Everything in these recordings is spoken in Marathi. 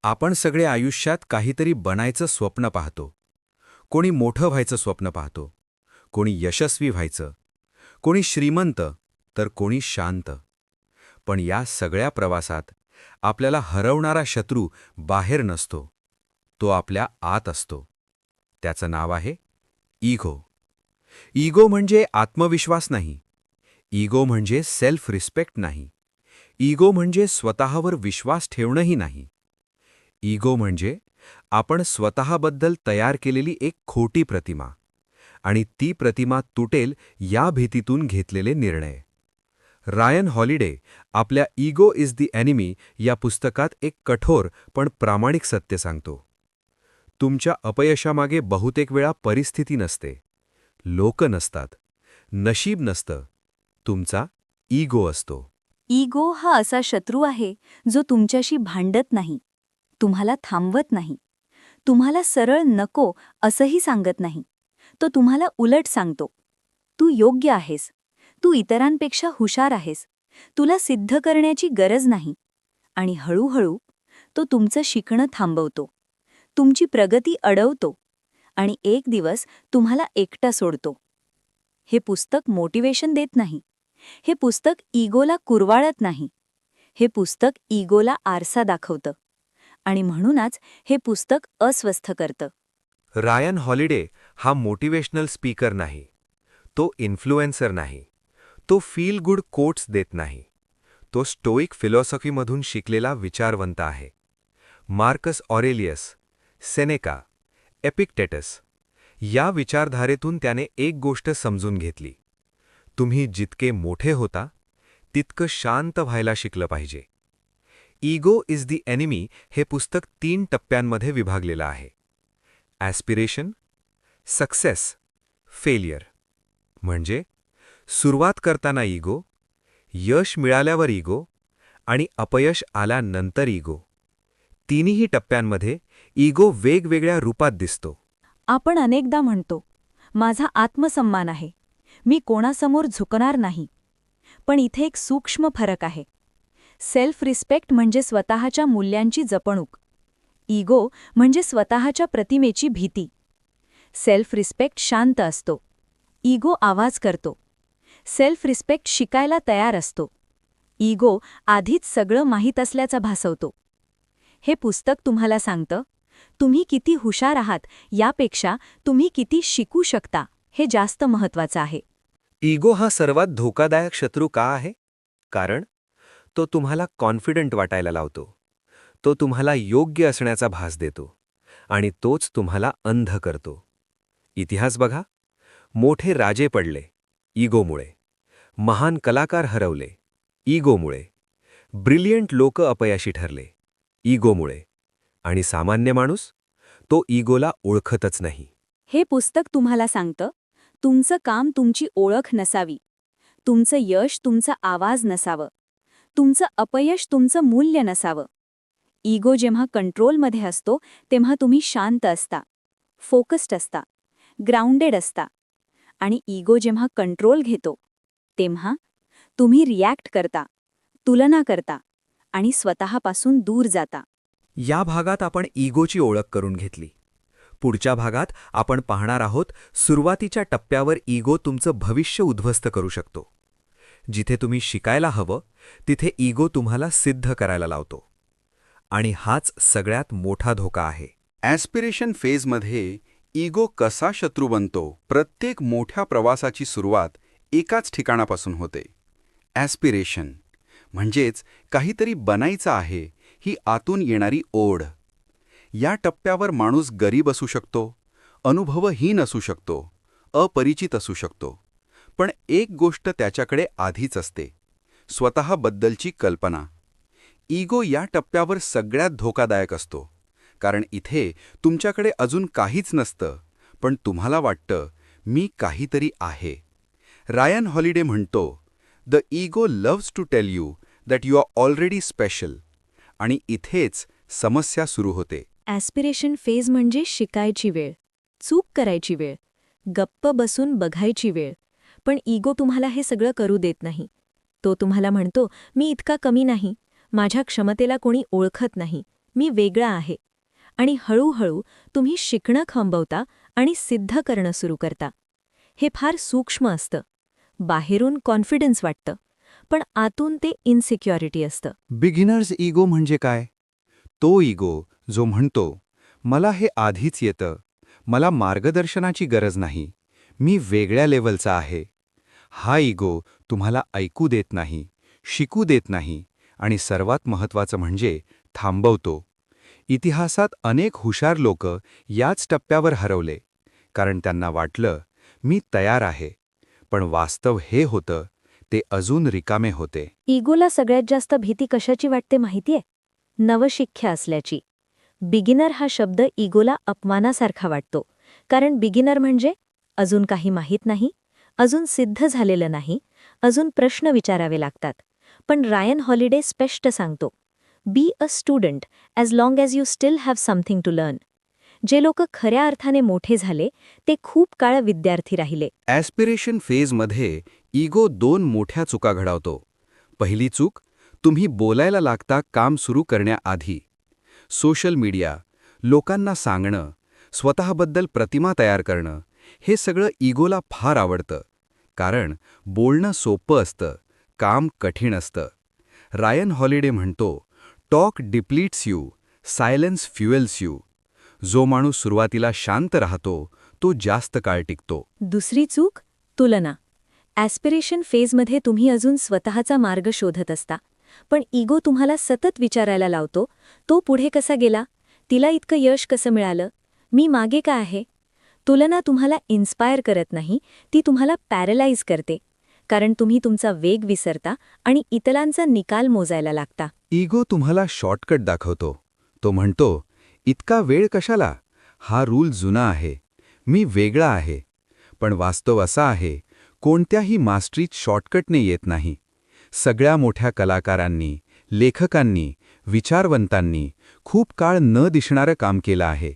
आपण सगळे आयुष्यात काहीतरी बनायचं स्वप्न पाहतो. कोणी मोठं व्हायचं स्वप्न पाहतो, कोणी यशस्वी व्हायचं, कोणी श्रीमंत, तर कोणी शांत. पण या सगळ्या प्रवासात आपल्याला हरवणारा शत्रू बाहेर नसतो, तो आपल्या आत असतो. त्याचं नाव आहे इगो. इगो म्हणजे आत्मविश्वास नाही. इगो म्हणजे सेल्फ रिस्पेक्ट नाही. इगो म्हणजे स्वतःवर विश्वास ठेवणंही नाही. इगो म्हणजे आपण स्वतःबद्दल तयार केलेली एक खोटी प्रतिमा, आणि ती प्रतिमा तुटेल या भीतीतून घेतलेले निर्णय. रायन हॉलिडे आपल्या इगो इज द एनिमी या पुस्तकात एक कठोर पण प्रामाणिक सत्य सांगतो. तुमच्या अपयशामागे बहुतेक वेळा परिस्थिती नसते, लोक नसतात, नशीब नसतं, तुमचा इगो असतो. इगो हा असा शत्रू आहे जो तुमच्याशी भांडत नाही, तुम्हाला थांबवत नाही, तुम्हाला सरळ नको असंही सांगत नाही. तो तुम्हाला उलट सांगतो, तू योग्य आहेस, तू इतरांपेक्षा हुशार आहेस, तुला सिद्ध करण्याची गरज नाही. आणि हळूहळू तो तुमचं शिकणं थांबवतो, तुमची प्रगती अडवतो, आणि एक दिवस तुम्हाला एकटा सोडतो. हे पुस्तक मोटिवेशन देत नाही. हे पुस्तक इगोला कुरवाळत नाही. हे पुस्तक इगोला आरसा दाखवतं. आणि म्हणूनच हे पुस्तक अस्वस्थ करतं. रायन हॉलिडे हा मोटिवेशनल स्पीकर नाही, तो इन्फ्लुएन्सर नाही, तो फील गुड कोट्स देत नाही. तो स्टोईक फिलॉसॉफीमधून शिकलेला विचारवंत आहे. मार्कस ऑरेलियस, सेनेका, एपिक्टेटस या विचारधारेतून त्याने एक गोष्ट समजून घेतली: तुम्ही जितके मोठे होता तितकं शांत व्हायला शिकलं पाहिजे. इगो इज द एनिमी हे पुस्तक 3 टप्प्यांमध्ये विभागलेलं आहे: ॲस्पिरेशन, सक्सेस, फेलियर. म्हणजे सुरुवात करताना इगो, यश मिळाल्यावर इगो आणि अपयश आल्यानंतर इगो. तिन्ही टप्प्यांमध्ये इगो वेगवेगळ्या रूपात दिसतो. आपण अनेकदा म्हणतो, माझा आत्मसन्मान आहे, मी कोणासमोर झुकणार नाही. पण इथे एक सूक्ष्म फरक आहे. सेल्फ रिस्पेक्ट म्हणजे स्वतःच्या मूल्यांची जपणूक. इगो म्हणजे स्वतःच्या प्रतिमेची भीती. सेल्फ रिस्पेक्ट शांत असतो, इगो आवाज करतो. सेल्फ रिस्पेक्ट शिकायला तयार असतो, इगो आधीच सगळं माहीत असल्याचा भासवतो. हे पुस्तक तुम्हाला सांगतं, तुम्ही किती हुशार आहात यापेक्षा तुम्ही किती शिकू शकता हे जास्त महत्त्वाचं आहे. इगो हा सर्वात धोकादायक शत्रू का आहे? कारण तो तुम्हाला कॉन्फिडंट वाटायला लावतो, तो तुम्हाला योग्य असण्याचा भास देतो, आणि तोच तुम्हाला अंध करतो. इतिहास बघा, मोठे राजे पडले इगोमुळे, महान कलाकार हरवले इगोमुळे, ब्रिलियंट लोक अपयशी ठरले इगोमुळे, आणि सामान्य माणूस तो इगोला ओळखतच नाही. हे पुस्तक तुम्हाला सांगतं, तुमचं काम तुमची ओळख नसावी, तुमचं यश तुमचा आवाज नसावं, तुमचं अपयश तुमचं मूल्य नसावं. इगो जेव्हा कंट्रोलमध्ये असतो तेव्हा तुम्ही शांत असता, फोकस्ड असता, ग्राउंडेड असता. आणि इगो जेव्हा कंट्रोल घेतो तेव्हा तुम्ही रिॲक्ट करता, तुलना करता आणि स्वतःपासून दूर जाता. या भागात आपण इगोची ओळख करून घेतली. पुढच्या भागात आपण पाहणार आहोत सुरुवातीच्या टप्प्यावर इगो तुमचं भविष्य उद्ध्वस्त करू शकतो. जिथे तुम्ही शिकायला हवं तिथे इगो तुम्हाला सिद्ध करायला लावतो. आणि हाच सगळ्यात मोठा धोका आहे. ॲस्पिरेशन फेजमध्ये इगो कसा शत्रू बनतो? प्रत्येक मोठ्या प्रवासाची सुरुवात एकाच ठिकाणापासून होते. ॲस्पिरेशन म्हणजेच काहीतरी बनायचं आहे ही आतून येणारी ओढ. या टप्प्यावर माणूस गरीब असू शकतो, अनुभवहीन असू शकतो, अपरिचित असू शकतो. पण एक गोष्ट त्याच्याकडे आधीच असते: स्वतःबद्दलची कल्पना. इगो या टप्प्यावर सगळ्यात धोकादायक असतो, कारण इथे तुमच्याकडे अजून काहीच नसतं, पण तुम्हाला वाटतं मी काहीतरी आहे. रायन हॉलिडे म्हणतो, the ego loves to tell you that you are already special. आणि इथेच समस्या सुरू होते. ॲस्पिरेशन फेज म्हणजे शिकायची वेळ, चूक करायची वेळ, गप्प बसून बघायची वेळ. पण इगो तुम्हाला हे सगळं करू देत नाही. तो तुम्हाला म्हणतो, मी इतका कमी नाही, माझ्या क्षमतेला कोणी ओळखत नाही, मी वेगळा आहे. आणि हळूहळू तुम्ही शिकणं थांबवता आणि सिद्ध करणं सुरू करता. हे फार सूक्ष्म असतं. बाहेरून कॉन्फिडन्स वाटतं, पण आतून ते इन्सिक्युरिटी असतं. बिगिनर्स इगो म्हणजे काय? तो इगो जो म्हणतो, मला हे आधीच येतं, मला मार्गदर्शनाची गरज नाही, मी वेगळ्या लेव्हलचा आहे. हा इगो तुम्हाला ऐकू देत नाही, शिकू देत नाही आणि सर्वात महत्त्वाचं म्हणजे थांबवतो. इतिहासात अनेक हुशार लोक याच टप्प्यावर हरवले, कारण त्यांना वाटलं, मी तयार आहे. पण वास्तव हे होतं, ते अजून रिकामे होते. इगोला सगळ्यात जास्त भीती कशाची वाटते माहितीये? नवशिख्या असल्याची. बिगिनर हा शब्द इगोला अपमानासारखा वाटतो. कारण बिगिनर म्हणजे अजून काही माहीत नाही, अजून सिद्ध झालेलं नाही, अजून प्रश्न विचारावे लागतात. पण रायन हॉलिडे स्पष्ट सांगतो, be a student as long as you still have something to learn. जे लोक खऱ्या अर्थाने मोठे झाले ते खूप काळ विद्यार्थी राहिले. ॲस्पिरेशन फेजमध्ये इगो 2 मोठ्या चुका घडवतो. पहिली चूक, तुम्ही बोलायला लागता काम सुरू करण्याआधी. सोशल मीडिया, लोकांना सांगणं, स्वतःबद्दल प्रतिमा तयार करणं, हे सगळं इगोला फार आवडतं. कारण बोलणं सोपं असतं, काम कठीण असतं. रायन हॉलिडे म्हणतो, talk depletes you, silence fuels you. जो माणूस सुरुवातीला शांत राहतो तो जास्त काळ टिकतो. दुसरी चूक, तुलना. ॲस्पिरेशन फेजमध्ये तुम्ही अजून स्वतःचा मार्ग शोधत असता. पण इगो तुम्हाला सतत विचारायला लावतो, तो पुढे कसा गेला? तिला इतकं यश कसं मिळालं? मी मागे का आहे? तुलना तुम्हाला इन्स्पायर करत नाही, ती तुम्हाला पॅरलाइज करते. कारण तुम्ही तुमचा वेग विसरता आणि इतरांचा निकाल मोजायला लागता. इगो तुम्हाला शॉर्टकट दाखवतो. तो म्हणतो, इतका वेळ कशाला? हा रूल जुना आहे. मी वेगळा आहे. पण वास्तव असा आहे, कोणत्याही मास्टरीत शॉर्टकटने येत नाही. सगळ्या मोठ्या कलाकारांनी, लेखकांनी, विचारवंतांनी खूप काळ न दिसणारं काम केलं आहे.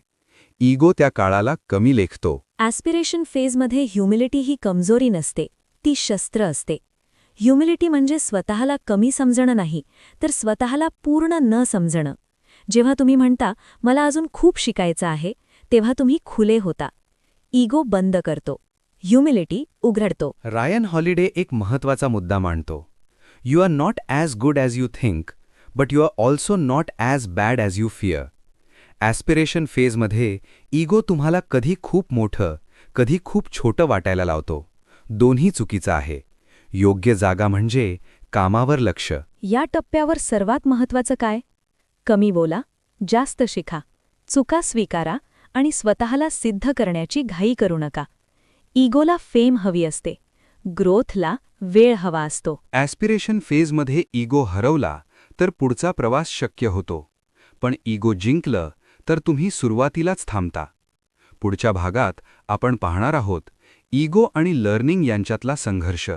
इगो त्या काळाला कमी लेखतो. ॲस्पिरेशन फेजमध्ये ह्युमिलिटी ही कमजोरी नसते, ती शस्त्र असते. ह्युमिलिटी म्हणजे स्वतःला कमी समजणं नाही, तर स्वतःला पूर्ण न समजणं. जेव्हा तुम्ही म्हणता, मला अजून खूप शिकायचं आहे, तेव्हा तुम्ही खुले होता. इगो बंद करतो. ह्युमिलिटी उघडतो. रायन हॉलिडे एक महत्त्वाचा मुद्दा मांडतो. You are not as good as you think, but you are also not as bad as you fear. Aspiration फेजमध्ये इगो तुम्हाला कधी खूप मोठं, कधी खूप छोटं वाटायला लावतो. दोन्ही चुकीचं आहे. योग्य जागा म्हणजे कामावर लक्ष. या टप्प्यावर सर्वात महत्त्वाचं काय? कमी बोला, जास्त शिका, चुका स्वीकारा आणि स्वतःला सिद्ध करण्याची घाई करू नका. इगोला फेम हवी असते, ग्रोथला वेळ हवा असतो. ॲस्पिरेशन फेजमध्ये इगो हरवला तर पुढचा प्रवास शक्य होतो. पण इगो जिंकलं तर तुम्ही सुरुवातीलाच थांबता. पुढच्या भागात आपण पाहणार आहोत इगो आणि लर्निंग यांच्यातला संघर्ष,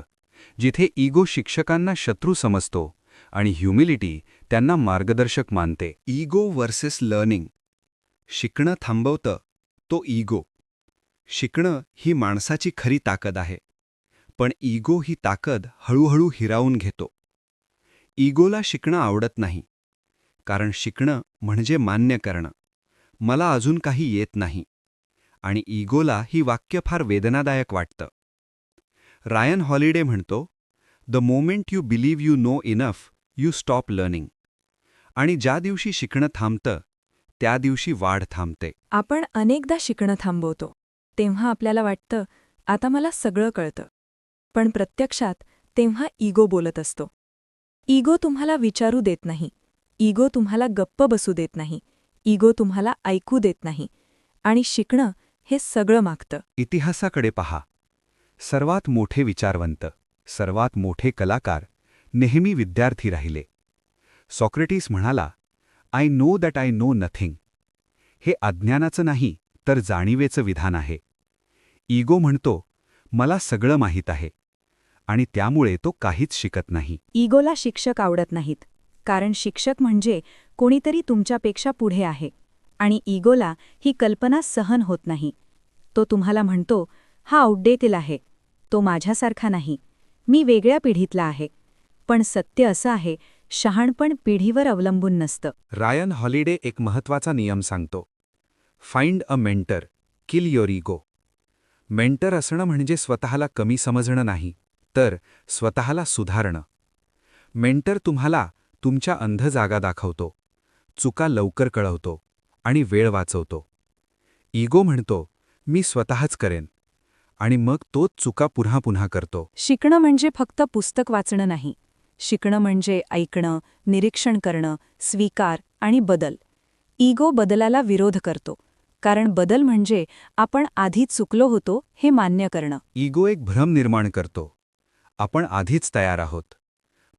जिथे इगो शिक्षकांना शत्रू समजतो आणि ह्युमिलिटी त्यांना मार्गदर्शक मानते. Ego versus learning. शिकणं थांबवतं तो इगो. शिकणं ही माणसाची खरी ताकद आहे. पण इगो ही ताकद हळूहळू हिरावून घेतो. इगोला शिकणं आवडत नाही, कारण शिकणं म्हणजे मान्य करणं, मला अजून काही येत नाही. आणि इगोला ही वाक्य फार वेदनादायक वाटतं. रायन हॉलिडे म्हणतो, the moment you believe you know enough, you stop learning. आणि ज्या दिवशी शिकणं थांबतं, त्या दिवशी वाढ थांबते. आपण अनेकदा शिकणं थांबवतो. तेव्हा आपल्याला वाटतं, आता मला सगळं कळतं. पण प्रत्यक्षात तेव्हा इगो बोलत असतो. इगो तुम्हाला विचारू देत नाही. इगो तुम्हाला गप्प बसू देत नाही. इगो तुम्हाला ऐकू देत नाही. आणि शिकणं हे सगळं मागतं. इतिहासाकडे पहा. सर्वात मोठे विचारवंत, सर्वात मोठे कलाकार नेहमी विद्यार्थी राहिले. सॉक्रेटिस म्हणाला, I know that I know nothing. हे अज्ञानाचं नाही तर जाणीवेचं विधान आहे. इगो म्हणतो, मला सगळं माहीत आहे, आणि त्यामुळे तो काहीच शिकत नाही. इगोला शिक्षक आवडत नाहीत, कारण शिक्षक म्हणजे कोणीतरी तुमच्यापेक्षा पुढे आहे. आणि इगोला ही कल्पना सहन होत नाही. तो तुम्हाला म्हणतो, हा आउटडेटेड आहे, तो माझ्यासारखा नाही, मी वेगळ्या पिढीतला आहे. पण सत्य असं आहे शहाणपण पिढीवर अवलंबून नसतं. रायन हॉलिडे एक महत्त्वाचा नियम सांगतो. Find a mentor, kill your ego. Mentor असणं म्हणजे स्वतःला कमी समजणं नाही, तर स्वतःला सुधारणं. मेंटर तुम्हाला तुमच्या अंध जागा दाखवतो, चुका लवकर कळवतो आणि वेळ वाचवतो. इगो म्हणतो, मी स्वतःच करेन, आणि मग तोच चुका पुन्हा पुन्हा करतो. शिकणं म्हणजे फक्त पुस्तक वाचणं नाही. शिकणं म्हणजे ऐकणं, निरीक्षण करणं, स्वीकार आणि बदल. इगो बदलाला विरोध करतो, कारण बदल म्हणजे आपण आधी चुकलो होतो हे मान्य करणं. इगो एक भ्रम निर्माण करतो. आपण आधीच तयार आहोत.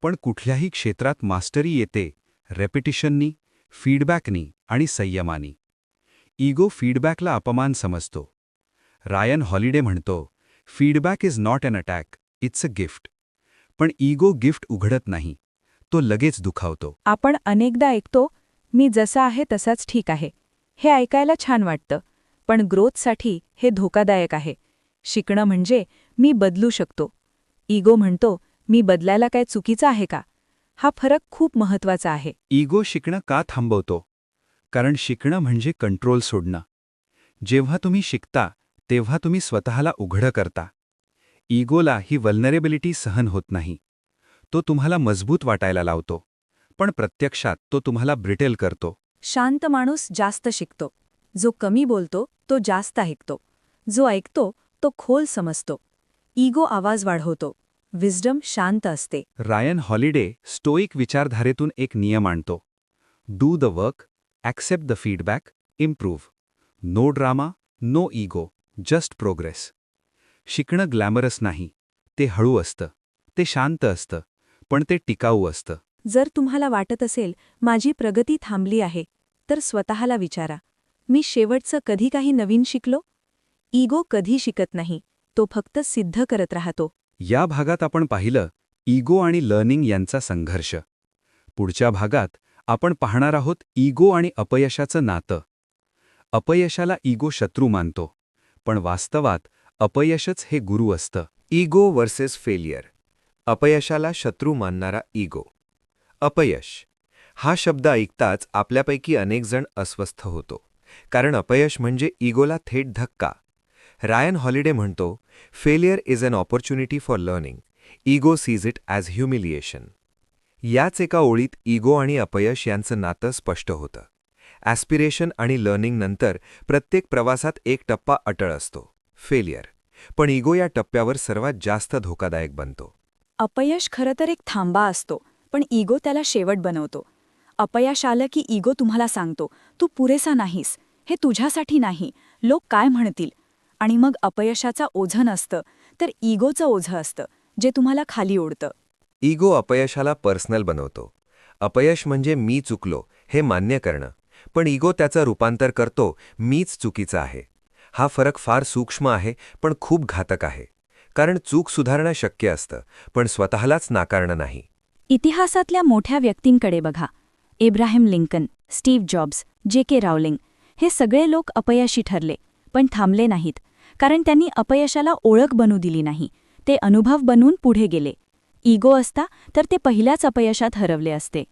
पण कुठल्याही क्षेत्रात मास्टरी येते रेपिटिशननी, फीडबॅकनी आणि संयमानी. इगो फीडबॅकला अपमान समजतो. रायन हॉलिडे म्हणतो, feedback is not an attack, it's a gift. पण इगो गिफ्ट उघडत नाही, तो लगेच दुखावतो. आपण अनेकदा ऐकतो, मी जसा आहे तसाच ठीक आहे. हे ऐकायला छान वाटतं, पण ग्रोथसाठी हे धोकादायक आहे. शिकणं म्हणजे मी बदलू शकतो. इगो म्हणतो, मी बदलायला काय चुकीचं आहे का? हा फरक खूप महत्त्वाचा आहे. इगो शिकणं का थांबवतो? कारण शिकणं म्हणजे कंट्रोल सोडणं. जेव्हा तुम्ही शिकता तेव्हा तुम्ही स्वतःला उघडं करता. इगोला ही वल्नरेबिलिटी सहन होत नाही. तो तुम्हाला मजबूत वाटायला लावतो, पण प्रत्यक्षात तो तुम्हाला ब्रिटेल करतो. शांत माणूस जास्त शिकतो. जो कमी बोलतो तो जास्त ऐकतो. जो ऐकतो तो खोल समजतो. इगो आवाज वाढवतो. विस्डम शांत असते. रायन हॉलिडे स्टोईक विचारधारेतून एक नियम आणतो. Do the work, accept the feedback, improve. No drama, no ego, just progress. शिकणं ग्लॅमरस नाही, ते हळू असतं, ते शांत असतं, पण ते टिकाऊ असतं. जर तुम्हाला वाटत असेल माझी प्रगती थांबली आहे, तर स्वतःला विचारा, मी शेवटचं कधी काही नवीन शिकलो? इगो कधी शिकत नाही, तो फक्त सिद्ध करत राहतो. या भागात आपण पाहिलं इगो आणि लर्निंग यांचा संघर्ष. पुढच्या भागात आपण पाहणार आहोत इगो आणि अपयशाचं नातं. अपयशाला इगो शत्रू मानतो, पण वास्तवात अपयशच हे गुरु असतं. Ego versus failure. अपयशाला शत्रू मानणारा इगो. अपयश हा शब्द ऐकताच आपल्यापैकी अनेक जण अस्वस्थ होतो, कारण अपयश म्हणजे इगोला थेट धक्का. रायन हॉलिडे म्हणतो, failure is an opportunity for learning. Ego sees it as humiliation. याच एका ओळीत इगो आणि अपयश यांचं नातं स्पष्ट होतं. ॲस्पिरेशन आणि लर्निंग नंतर प्रत्येक प्रवासात एक टप्पा अटळ असतो, फेलियर. पण इगो या टप्प्यावर सर्वात जास्त धोकादायक बनतो. अपयश खरं तर एक थांबा असतो, पण इगो त्याला शेवट बनवतो. अपयश आलं की इगो तुम्हाला सांगतो, तू पुरेसा नाहीस, हे तुझ्यासाठी नाही, लोक काय म्हणतील. आणि मग अपयशाचा ओझं नसतं, तर इगोचं ओझं असतं, जे तुम्हाला खाली ओढतं. इगो अपयशाला पर्सनल बनवतो. अपयश म्हणजे मी चुकलो हे मान्य करणं, पण इगो त्याचं रूपांतर करतो मीच चुकीचा आहे. हा फरक फार सूक्ष्म आहे, पण खूप घातक आहे. कारण चूक सुधारणं शक्य असतं, पण स्वतःलाच नाकारणं नाही. इतिहासातल्या मोठ्या व्यक्तींकडे बघा. Abraham Lincoln, Steve jobs, JK. Rowling, हे सगळे लोक अपयशी ठरले, पण थांबले नाहीत, कारण त्यांनी अपयशाला ओळख बनू दिली नाही. ते अनुभव बनवून पुढे गेले. इगो असता तर ते पहिल्याच अपयशात हरवले असते.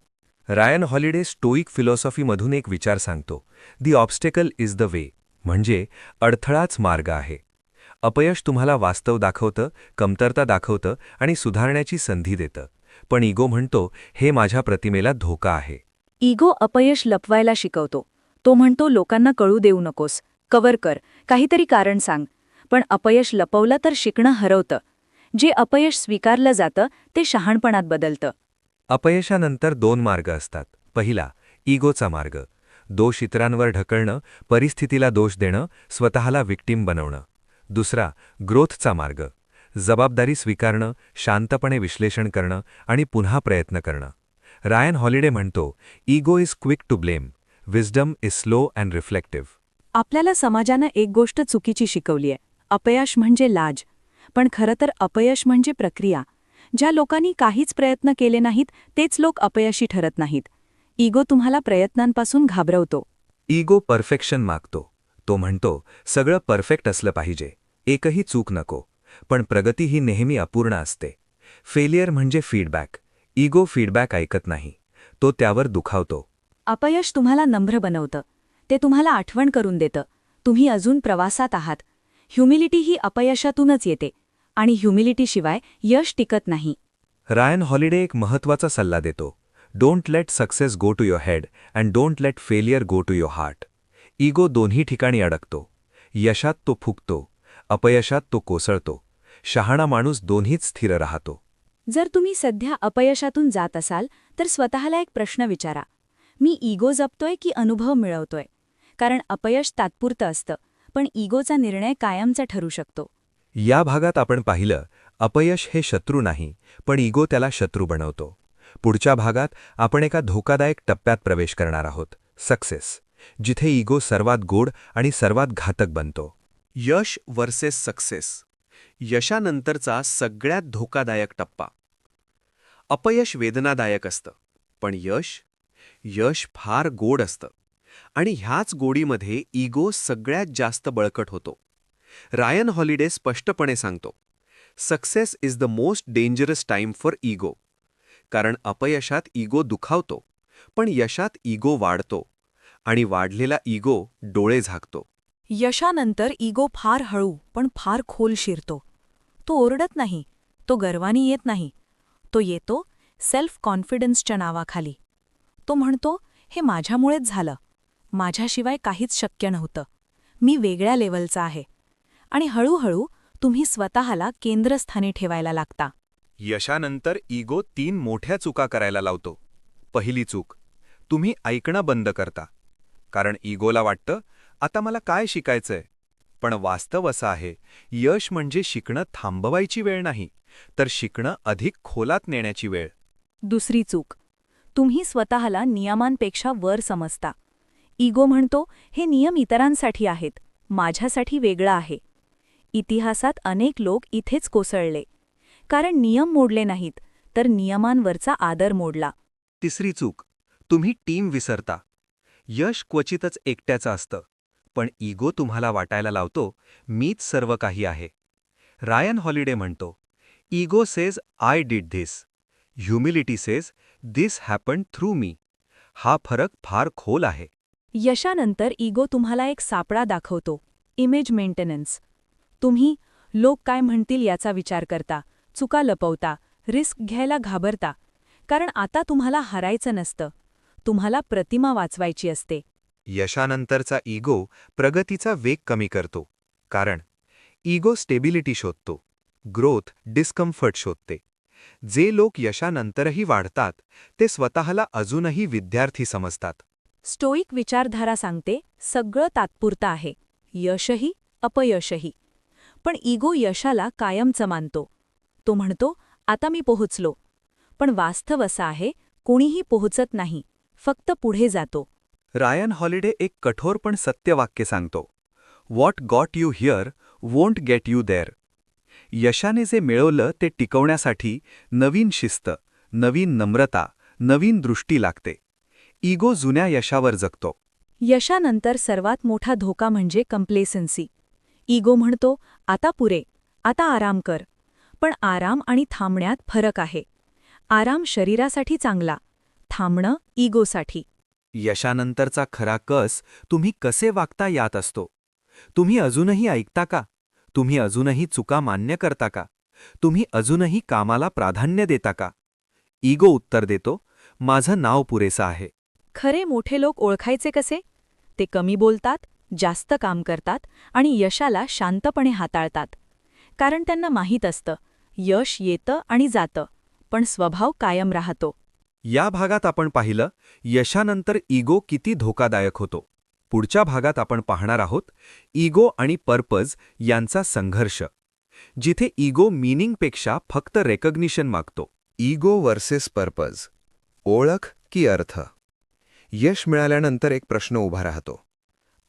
रायन हॉलिडे स्टोईक फिलॉसॉफीमधून एक विचार सांगतो, दी ऑब्स्टेकल इज द वे, म्हणजे अडथळाच मार्ग आहे. अपयश तुम्हाला वास्तव दाखवतं, कमतरता दाखवतं आणि सुधारण्याची संधी देतं. पण इगो म्हणतो, हे माझ्या प्रतिमेला धोका आहे. इगो अपयश लपवायला शिकवतो. तो म्हणतो लोकांना कळू देऊ नकोस, कव्हर कर, काहीतरी कारण सांग. पण अपयश लपवलं तर शिकणं हरवतं. जे अपयश स्वीकारलं जातं ते शहाणपणात बदलतं. अपयशानंतर दोन मार्ग असतात. पहिला, इगोचा मार्ग. दोष इतरांवर ढकलणं, परिस्थितीला दोष देणं, स्वतःला विक्टीम बनवणं. दुसरा, ग्रोथचा मार्ग. जबाबदारी स्वीकारणं, शांतपणे विश्लेषण करणं आणि पुन्हा प्रयत्न करणं. रायन हॉलिडे म्हणतो, ego is quick to blame, wisdom is slow and reflective. आपल्याला समाजानं एक गोष्ट चुकीची शिकवली आहे, अपयश म्हणजे लाज. पण खरं तर अपयश म्हणजे प्रक्रिया. ज्या लोकांनी काहीच प्रयत्न केले नाहीत तेच लोक अपयशी ठरत नाहीत. इगो तुम्हाला प्रयत्नांपासून घाबरवतो. इगो परफेक्शन मागतो. तो म्हणतो, सगळं परफेक्ट असलं पाहिजे, एकही चूक नको. पण प्रगती ही नेहमी अपूर्ण असते. फेलियर म्हणजे फीडबॅक. इगो फीडबॅक ऐकत नाही, तो त्यावर दुखावतो. अपयश तुम्हाला नम्र बनवतं. ते तुम्हाला आठवण करून देतं तुम्ही अजून प्रवासात आहात. ह्युमिलिटी ही अपयशातूनच येते आणि ह्युमिलिटीशिवाय यश टिकत नाही. रायन हॉलिडे एक महत्त्वाचा सल्ला देतो. Don't let success go to your head and don't let failure go to your heart. Ego दोन्ही ठिकाणी अडकतो. यशात तो फुगतो, अपयशात तो कोसळतो. शहाणा माणूस दोन्हीत स्थिर राहतो. जर तुम्ही सध्या अपयशातून जात असाल तर स्वतःला एक प्रश्न विचारा, मी इगो जपतोय की अनुभव मिळवतोय? कारण अपयश तात्पुरतं असतं, पण इगोचा निर्णय कायमचा ठरू शकतो. या भागात आपण पाहिलं, अपयश हे शत्रू नाही, पण इगो त्याला शत्रू बनवतो. पुढच्या भागात आपण एका धोकादायक टप्प्यात प्रवेश करणार आहोत, सक्सेस, जिथे इगो सर्वात गोड आणि सर्वात घातक बनतो. यश वर्सेस सक्सेस, यशानंतरचा सगळ्यात धोकादायक टप्पा. अपयश वेदनादायक असतं, पण यश फार गोड असतं. आणि ह्याच गोडीमध्ये इगो सगळ्यात जास्त बळकट होतो. रायन हॉलिडे स्पष्टपणे सांगतो, success is the most dangerous time for ego. कारण अपयशात इगो दुखावतो, पण यशात इगो वाढतो, आणि वाढलेला इगो डोळे झाकतो. यशानंतर इगो फार हळू पण फार खोल शिरतो. तो ओरडत नाही, तो गर्वानी येत नाही. तो येतो सेल्फ कॉन्फिडन्सच्या नावाखाली. तो म्हणतो, हे माझ्यामुळेच झालं, माझ्याशिवाय काहीच शक्य नव्हतं, मी वेगळ्या लेवलचा आहे. आणि हळूहळू तुम्ही स्वतःला केंद्रस्थानी ठेवायला लागता. यशानंतर इगो 3 मोठ्या चुका करायला लावतो. पहिली चूक, तुम्ही ऐकणं बंद करता. कारण इगोला वाटतं, आता मला काय शिकायचंय? पण वास्तव असं आहे, यश म्हणजे शिकणं थांबवायची वेळ नाही, तर शिकणं अधिक खोलात नेण्याची वेळ. दुसरी चूक, तुम्ही स्वतःला नियमांपेक्षा वर समजता. इगो म्हणतो, हे नियम इतरांसाठी आहेत, माझ्यासाठी वेगळं आहे. इतिहासात अनेक लोक इथेच कोसळले, कारण नियम मोडले नाहीत, तर नियमांवरचा आदर मोडला. तिसरी चूक, तुम्ही टीम विसरता. यश क्वचितच एकट्याचं असतं, पण इगो तुम्हाला वाटायला लावतो, मीच सर्व काही आहे. रायन हॉलिडे म्हणतो, ego says I did this, humility says this happened through me. हा फरक फार खोल आहे. यशानंतर इगो तुम्हाला एक सापळा दाखवतो, इमेज मेंटेनन्स. तुम्ही लोक काय म्हणतील याचा विचार करता, चुका लपवता, रिस्क घ्यायला घाबरता. कारण आता तुम्हाला हरायचं नसतं, तुम्हाला प्रतिमा वाचवायची असते. यशानंतरचा इगो प्रगतीचा वेग कमी करतो. कारण इगो स्टेबिलिटी शोधतो, ग्रोथ डिस्कम्फर्ट शोधते. जे लोक यशानंतरही वाढतात, ते स्वतःला अजूनही विद्यार्थी समजतात. स्टोईक विचारधारा सांगते, सगळं तात्पुरतं आहे, यशही अपयशही. पण इगो यशाला कायमचं मानतो. तो म्हणतो, आता मी पोहोचलो. पण वास्तव असं आहे, कोणीही पोहोचत नाही, फक्त पुढे जातो. रायन हॉलिडे एक कठोर पण सत्य वाक्य सांगतो, what got you here won't get you there. यशाने जे मिळवलं ते टिकवण्यासाठी नवीन शिस्त, नवीन नम्रता, नवीन दृष्टी लागते. इगो जुन्या यशावर जगतो. यशानंतर सर्वात मोठा धोका म्हणजे कंप्लेसन्सी. इगो म्हणतो, आता पुरे, आता आराम कर. पण आराम आणि थांबण्यात फरक आहे. आराम शरीरासाठी चांगला, थांबणं इगोसाठी. यशानंतरचा खरा कस तुम्ही कसे वागता यात असतो. तुम्ही अजूनही ऐकता का? तुम्ही अजूनही चुका मान्य करता का? तुम्ही अजूनही कामाला प्राधान्य देता का? इगो उत्तर देतो, माझं नाव पुरेसं आहे. खरे मोठे लोक ओळखायचे कसे? ते कमी बोलतात, जास्त काम करतात आणि यशाला शांतपणे हाताळतात. कारण त्यांना माहीत असतं, यश येतं आणि जातं, पण स्वभाव कायम राहतो. या भागात आपण पाहिलं, यशानंतर इगो किती धोकादायक होतो. पुढच्या भागात आपण पाहणार आहोत, इगो आणि पर्पज यांचा संघर्ष, जिथे इगो मीनिंगपेक्षा फक्त रेकग्निशन मागतो. इगो वर्सेस पर्पज, ओळख की अर्थ. यश मिळाल्यानंतर एक प्रश्न उभा राहतो,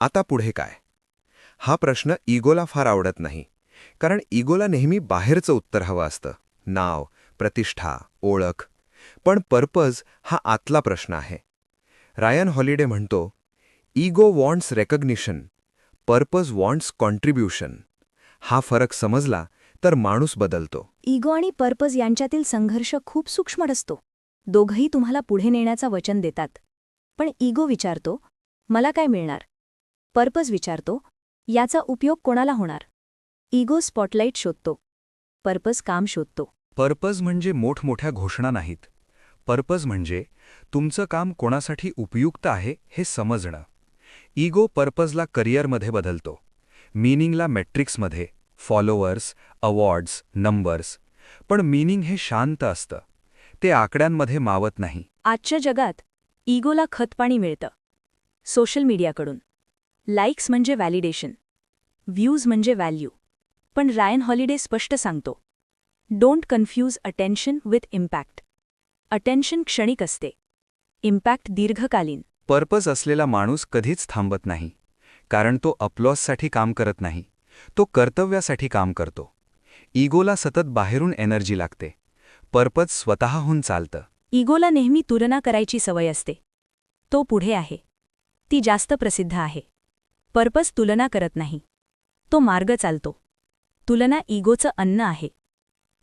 आता पुढे काय? हा प्रश्न इगोला फार आवडत नाही, कारण इगोला नेहमी बाहेरचं उत्तर हवं असतं, नाव, प्रतिष्ठा, ओळख. पण पर्पज हा आतला प्रश्न आहे. रायन हॉलिडे म्हणतो, ego wants recognition, purpose wants contribution. हा फरक समजला तर माणूस बदलतो. इगो आणि पर्पज यांच्यातील संघर्ष खूप सूक्ष्म असतो. दोघंही तुम्हाला पुढे नेण्याचा वचन देतात. पण इगो विचारतो, मला काय मिळणार? पर्पज विचारतो, याचा उपयोग कोणाला होणार? इगो स्पॉटलाईट शोधतो. पर्पज काम शोधतो. पर्पज म्हणजे मोठमोठ्या घोषणा नाहीत. पर्पज म्हणजे तुमचं काम कोणासाठी उपयुक्त आहे हे समजणं. इगो पर्पजला करिअरमध्ये बदलतो, मीनिंगला मेट्रिक्समध्ये, फॉलोअर्स, अवॉर्ड्स, नंबर्स. पण मीनिंग हे शांत असतं, ते आकड्यांमध्ये मावत नाही. आजच्या जगात इगोला खतपाणी मिळतं. सोशल मीडियाकडून. लाईक्स म्हणजे व्हॅलिडेशन, व्ह्यूज म्हणजे व्हॅल्यू. पण रायन हॉलिडे स्पष्ट सांगतो, don't confuse attention with impact. Attention क्षणिक असते, इम्पॅक्ट दीर्घकालीन. पर्पज असलेला माणूस कधीच थांबत नाही, कारण तो अप्लॉससाठी काम करत नाही, तो कर्तव्यासाठी काम करतो. इगोला सतत बाहेरून एनर्जी लागते, पर्पज स्वतःहून चालतं. इगोला नेहमी तुलना करायची सवय असते. तो पुढे आहे, ती जास्त प्रसिद्ध आहे. पर्पज तुलना करत नाही, तो मार्ग चालतो. तुलना इगोचं अन्न आहे,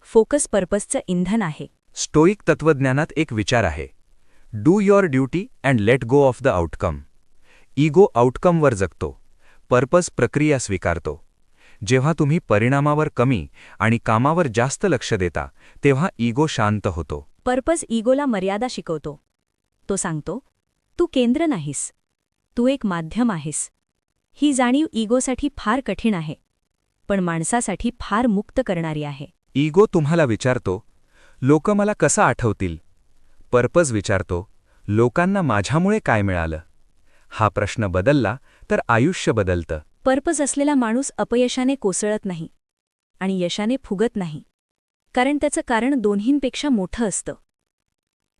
फोकस पर्पजचं इंधन आहे. स्टोईक तत्त्वज्ञानात एक विचार आहे, do your duty and let go of the outcome. Ego आउटकमवर जगतो, पर्पज प्रक्रिया स्वीकारतो. जेव्हा तुम्ही परिणामावर कमी आणि कामावर जास्त लक्ष देता, तेव्हा इगो शांत होतो. पर्पज इगोला मर्यादा शिकवतो. तो सांगतो, तू केंद्र नाहीस, तू एक माध्यम आहेस. ही जाणीव इगोसाठी फार कठीण आहे, पण माणसासाठी फार मुक्त करणारी आहे. इगो तुम्हाला विचारतो, लोक मला कसं आठवतील? पर्पज विचारतो, लोकांना माझ्यामुळे काय मिळालं? हा प्रश्न बदलला तर आयुष्य बदलतं. पर्पज असलेला माणूस अपयशाने कोसळत नाही आणि यशाने फुगत नाही, कारण त्याचं कारण दोन्हींपेक्षा मोठं असतं.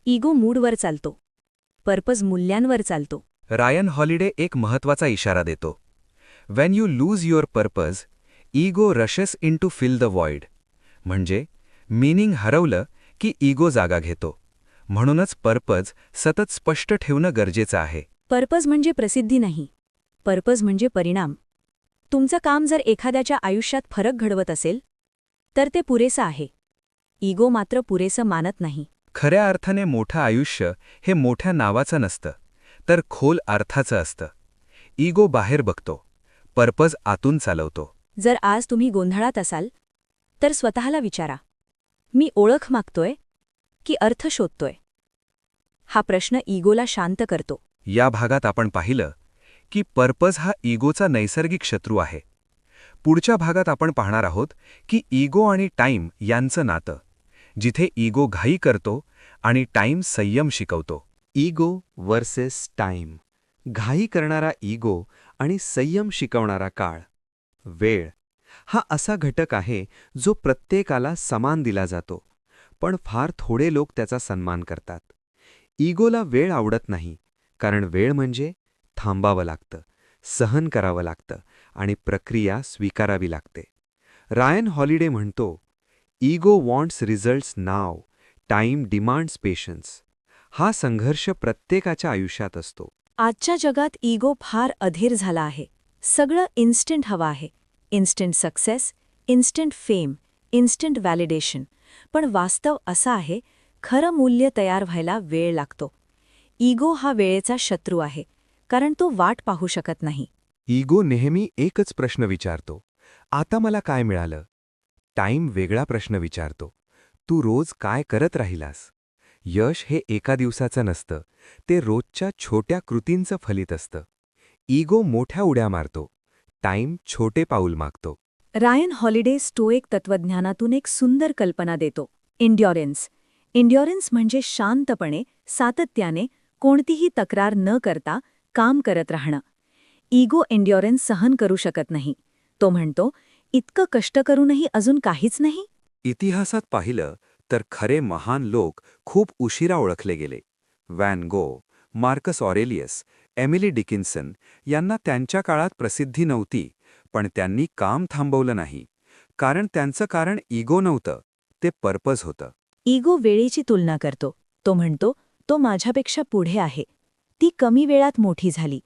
इगो मूडवर चालतो, पर्पज मूल्यांवर चालतो. रायन हॉलिडे एक महत्त्वाचा इशारा देतो, when you lose your purpose, ego rushes in to fill the void. म्हणजे मीनिंग हरवलं की इगो जागा घेतो. म्हणूनच पर्पज सतत स्पष्ट ठेवणं गरजेचं आहे. पर्पज म्हणजे प्रसिद्धी नाही, पर्पज म्हणजे परिणाम. तुमचं काम जर एखाद्याच्या आयुष्यात फरक घडवत असेल तर ते पुरेसं आहे. इगो मात्र पुरेसं मानत नाही. खऱ्या अर्थाने मोठं आयुष्य हे मोठ्या नावाचं नसतं, तर खोल अर्थाचं असतं. इगो बाहेर बघतो, पर्पज आतून चालवतो. जर आज तुम्ही गोंधळात असाल तर स्वतःला विचारा, मी ओळख मागतोय की अर्थ शोधतोय? हा प्रश्न इगोला शांत करतो. या भागात आपण पाहिलं की पर्पज हा इगोचा नैसर्गिक शत्रू आहे. पुढच्या भागात आपण पाहणार आहोत की इगो आणि टाईम यांचं नातं, जिथे इगो घाई करतो आणि टाईम संयम शिकवतो. Ego versus time. घाई करणारा इगो आणि संयम शिकवणारा काळ. वेळ हा असा घटक आहे जो प्रत्येकाला समान दिला जातो, पण फार थोडे लोक त्याचा सन्मान करतात. इगोला वेळ आवडत नाही, कारण वेळ म्हणजे थांबावं लागतं, सहन करावं लागतं आणि प्रक्रिया स्वीकारावी लागते. रायन हॉलिडे म्हणतो, इगो वॉन्ट्स रिझल्ट्स नाव, टाईम डिमांड्स पेशन्स. हा संघर्ष प्रत्येकाच्या आयुष्यात असतो. आजच्या जगात इगो फार अधीर झाला आहे. सगळं इन्स्टंट हवं आहे. Instant success, instant fame, instant validation. पण वास्तव असं आहे, खरं मूल्य तयार व्हायला वेळ लागतो. इगो हा वेळेचा शत्रू आहे, कारण तो वाट पाहू शकत नाही. इगो नेहमी एकच प्रश्न विचारतो, आता मला काय मिळालं? टाईम वेगळा प्रश्न विचारतो, तू रोज काय करत राहिलास? यश हे एका दिवसाचं नसतं, ते रोजच्या छोट्या कृतींचं फलित असतं. इगो मोठ्या उड्या मारतो, टाईम छोटे पाऊल मागतो. रायन हॉलिडे स्टोइक तत्त्वज्ञानातून एक सुंदर कल्पना देतो, एन्ड्युरन्स. एन्ड्युरन्स म्हणजे शांतपणे, सातत्याने, कोणतीही तक्रार न करता काम करत राहणं. इगो एन्ड्युरन्स सहन करू शकत नाही. तो म्हणतो, इतकं कष्ट करूनही अजून काहीच नाही. इतिहासात पाहिलं तर खरे महान लोक खूप उशिरा ओळखले गेले. व्हॅन गो, मार्कस ऑरेलियस, एमिली डिकिन्सन यांना त्यांच्या काळात प्रसिद्धी नव्हती, पण त्यांनी काम थांबवलं नाही. कारण त्यांचं कारण इगो नव्हतं, ते पर्पज होतं. इगो वेळेची तुलना करतो. तो म्हणतो, तो माझ्यापेक्षा पुढे आहे, ती कमी वेळात मोठी झाली.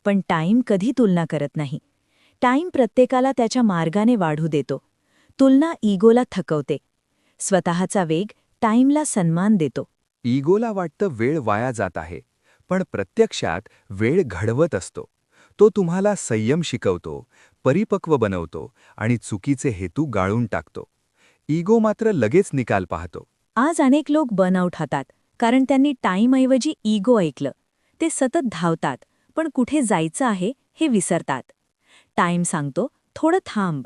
पण टाईम कधी तुलना करत नाही. टाईम प्रत्येकाला त्याच्या मार्गाने वाढू देतो. तुलना इगोला थकवते. स्वतःचा वेग टाईमला सन्मान देतो. इगोला वाटतं वेळ वाया जात आहे, पण प्रत्यक्षात वेळ घडवत असतो. तो तुम्हाला संयम शिकवतो, परिपक्व बनवतो आणि चुकीचे हेतू गाळून टाकतो. इगो मात्र लगेच निकाल पाहतो. आज अनेक लोक बर्नआउट होतात कारण त्यांनी टाईमऐवजी इगो ऐकलं. ते सतत धावतात, पण कुठे जायचं आहे हे विसरतात. टाईम सांगतो, थोडं थांब.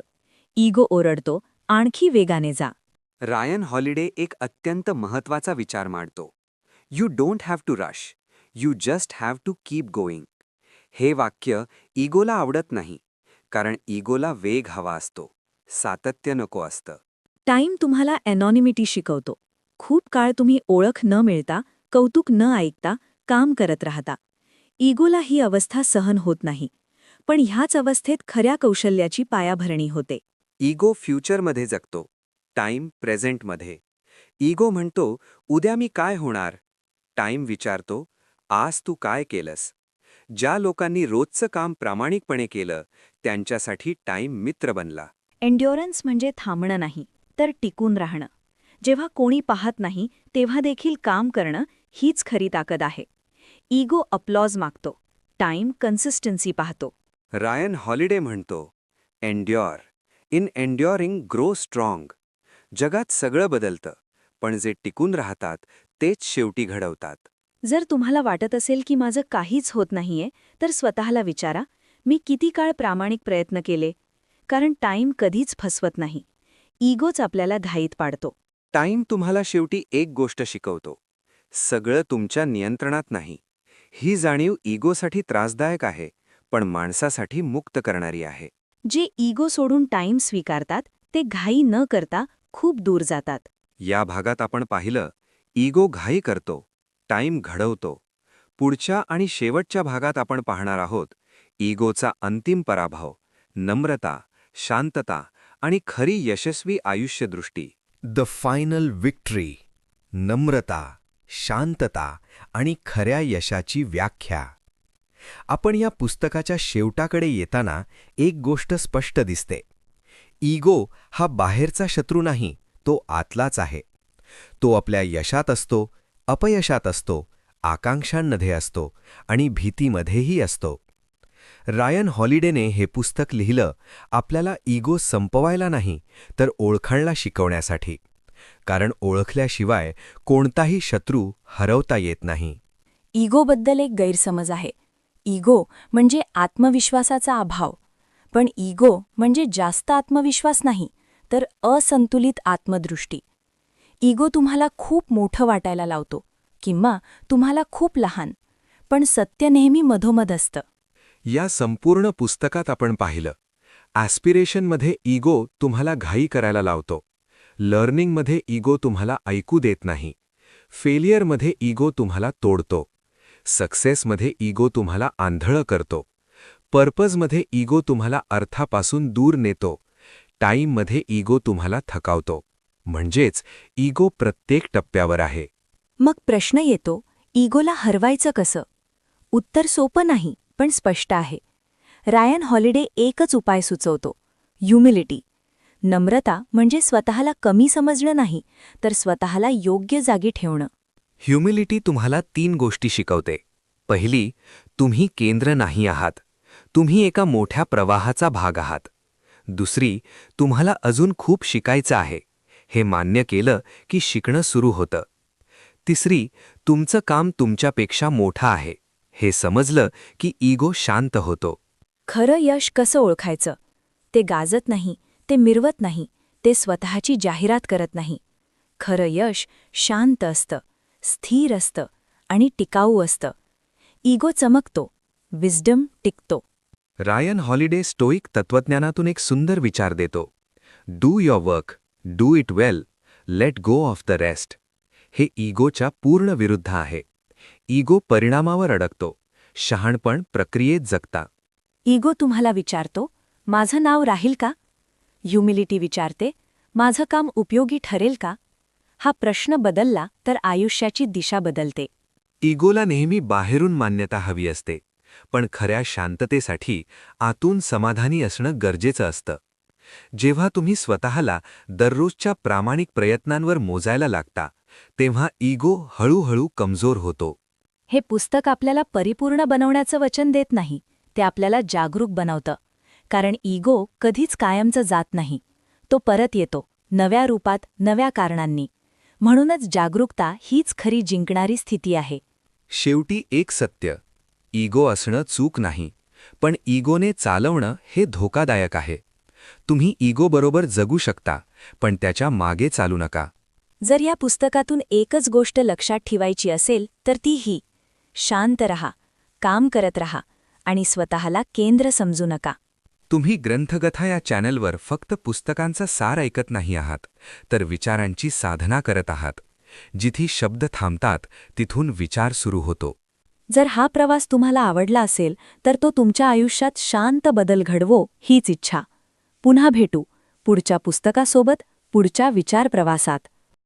इगो ओरडतो, आणखी वेगाने जा. रायन हॉलिडे एक अत्यंत महत्त्वाचा विचार मांडतो. You don't have to rush, you just have to keep going. हे वाक्य इगोला आवडत नाही, कारण इगोला वेग हवा असतो, सातत्य नको असतं. टाईम तुम्हाला एनॉनिमिटी शिकवतो. खूप काळ तुम्ही ओळख न मिळता, कौतुक न ऐकता काम करत राहता. इगोला ही अवस्था सहन होत नाही, पण ह्याच अवस्थेत खऱ्या कौशल्याची पायाभरणी होते. इगो फ्युचरमध्ये जगतो, टाईम प्रेझेंटमध्ये. इगो म्हणतो, उद्या मी काय होणार? टाईम विचारतो, आज तू काय केलंस? ज्या लोकांनी रोजचं काम प्रामाणिकपणे केलं, त्यांच्यासाठी टाईम मित्र बनला. एन्ड्युरन्स म्हणजे थांबणं नाही, तर टिकून राहणं. जेव्हा कोणी पाहत नाही, तेव्हा देखील काम करणं हीच खरी ताकद आहे. इगो अप्लॉज मागतो, टाईम कन्सिस्टन्सी पाहतो. रायन हॉलिडे म्हणतो, endure. In enduring grow strong. जगात सगळं बदलतं, पण जे टिकून राहतात तेच शेवटी घडवतात. जर तुम्हाला वाटत असेल की माझं काहीच होत नाहीये, तर स्वतःला विचारा, मी किती काळ प्रामाणिक प्रयत्न केले? कारण टाईम कधीच फसवत नाही. इगोच आपल्याला घाईत पाडतो. टाईम तुम्हाला शेवटी एक गोष्ट शिकवतो, सगळं तुमच्या नियंत्रणात नाही. ही जाणीव इगोसाठी त्रासदायक आहे, पण माणसासाठी मुक्त करणारी आहे. जे इगो सोडून टाईम स्वीकारतात, ते घाई न करता खूप दूर जातात. या भागात आपण पाहिलं, इगो घाई करतो, टाईम घडवतो. पुढच्या आणि शेवटच्या भागात आपण पाहणार आहोत इगोचा अंतिम पराभव, नम्रता, शांतता आणि खरी यशस्वी आयुष्यदृष्टी. The final victory. नम्रता, शांतता आणि खऱ्या यशाची व्याख्या. आपण या पुस्तकाच्या शेवटाकडे येताना एक गोष्ट स्पष्ट दिसते. इगो हा बाहेरचा शत्रू नाही, तो आतलाच आहे. तो आपल्या यशात असतो, अपयशात असतो, आकांक्षांमध्ये असतो आणि भीतीमध्येही असतो. रायन हॉलिडेने हे पुस्तक लिहिलं आपल्याला इगो संपवायला नाही, तर ओळखायला शिकवण्यासाठी. कारण ओळखल्याशिवाय कोणताही शत्रू हरवता येत नाही. इगोबद्दल एक गैरसमज आहे. इगो म्हणजे आत्मविश्वासाचा अभाव. पण इगो म्हणजे जास्त आत्मविश्वास नाही, तर असंतुलित आत्मदृष्टी. इगो तुम्हाला खूप मोठं वाटायला लावतो किंवा तुम्हाला खूप लहान, पण सत्य नेहमी मधोमध असतं. या संपूर्ण पुस्तकात आपण पाहिलं, ॲस्पिरेशनमध्ये इगो तुम्हाला घाई करायला लावतो, लर्निंगमध्ये इगो तुम्हाला ऐकू देत नाही, फेलियरमध्ये इगो तुम्हाला तोडतो, सक्सेसमध्ये इगो तुम्हाला आंधळं करतो, पर्पजमध्ये इगो तुम्हाला अर्थापासून दूर नेतो, टाईममध्ये इगो तुम्हाला थकावतो. म्हणजेच इगो प्रत्येक टप्प्यावर आहे. मग प्रश्न येतो, इगोला हरवायचं कसं? उत्तर सोपं नाही, पण स्पष्ट आहे. रायन हॉलिडे एकच उपाय सुचवतो, ह्युमिलिटी. नम्रता म्हणजे स्वतःला कमी समजणं नाही, तर स्वतःला योग्य जागी ठेवणं. ह्युमिलिटी तुम्हाला 3 गोष्टी शिकवते. पहिली, तुम्ही केंद्र नाही आहात, तुम्ही एका मोठ्या प्रवाहाचा भाग आहात. दुसरी, तुम्हाला अजून खूप शिकायचं आहे, हे मान्य केलं की शिकणं सुरू होतं. तिसरी, तुमचं काम तुमच्यापेक्षा मोठं आहे, हे समजलं की इगो शांत होतो. खरं यश कसं ओळखायचं? ते गाजत नाही, ते मिरवत नाही, ते स्वतःची जाहिरात करत नाही. खरं यश शांत असतं, स्थिर असतं आणि टिकाऊ असतं. इगो चमकतो, विस्डम टिकतो. रायन हॉलिडे स्टोईक तत्त्वज्ञानातून एक सुंदर विचार देतो. Do your work, do it well, late go of the rest. हे इगोच्या पूर्ण विरुद्ध आहे. इगो परिणामावर अडकतो, शहाणपण प्रक्रियेत जगता. इगो तुम्हाला विचारतो, माझं नाव राहील का? ह्युमिलिटी विचारते, माझं काम उपयोगी ठरेल का? हा प्रश्न बदलला तर आयुष्याची दिशा बदलते. इगोला नेहमी बाहेरून मान्यता हवी असते, पण खऱ्या शांततेसाठी आतून समाधानी असणं गरजेचं असतं. जेव्हा तुम्ही स्वतःला दररोजच्या प्रामाणिक प्रयत्नांवर मोजायला लागता, तेव्हा इगो हळूहळू कमजोर होतो. हे पुस्तक आपल्याला परिपूर्ण बनवण्याचं वचन देत नाही, ते आपल्याला जागरूक बनवतं. कारण इगो कधीच कायमचं जात नाही. तो परत येतो, नव्या रूपात, नव्या कारणांनी. म्हणूनच जागरूकता हीच खरी जिंकणारी स्थिती आहे. शेवटी एक सत्य, इगो असणं चूक नाही, पण इगोने चालवणं हे धोकादायक आहे. तुम्ही इगोबरोबर जगू शकता, पण त्याच्या मागे चालू नका. जर या पुस्तकातून एकच गोष्ट लक्षात ठेवायची असेल तर ती ही: शांत रहा, काम करत रहा आणि स्वतःला केंद्र समजू नका. तुम्ही ग्रंथगथा या चॅनलवर फक्त पुस्तकांचा सार ऐकत नाही आहात, तर विचारांची साधना करत आहात. जिथे शब्द थांबतात तिथून विचार सुरू होतो. जर हा प्रवास तुम्हाला आवडला असेल तर तो तुमच्या आयुष्यात शांत बदल घडवो हीच इच्छा. पुन्हा भेटू पुढच्या पुस्तकासोबत, पुढच्या विचार प्रवासात.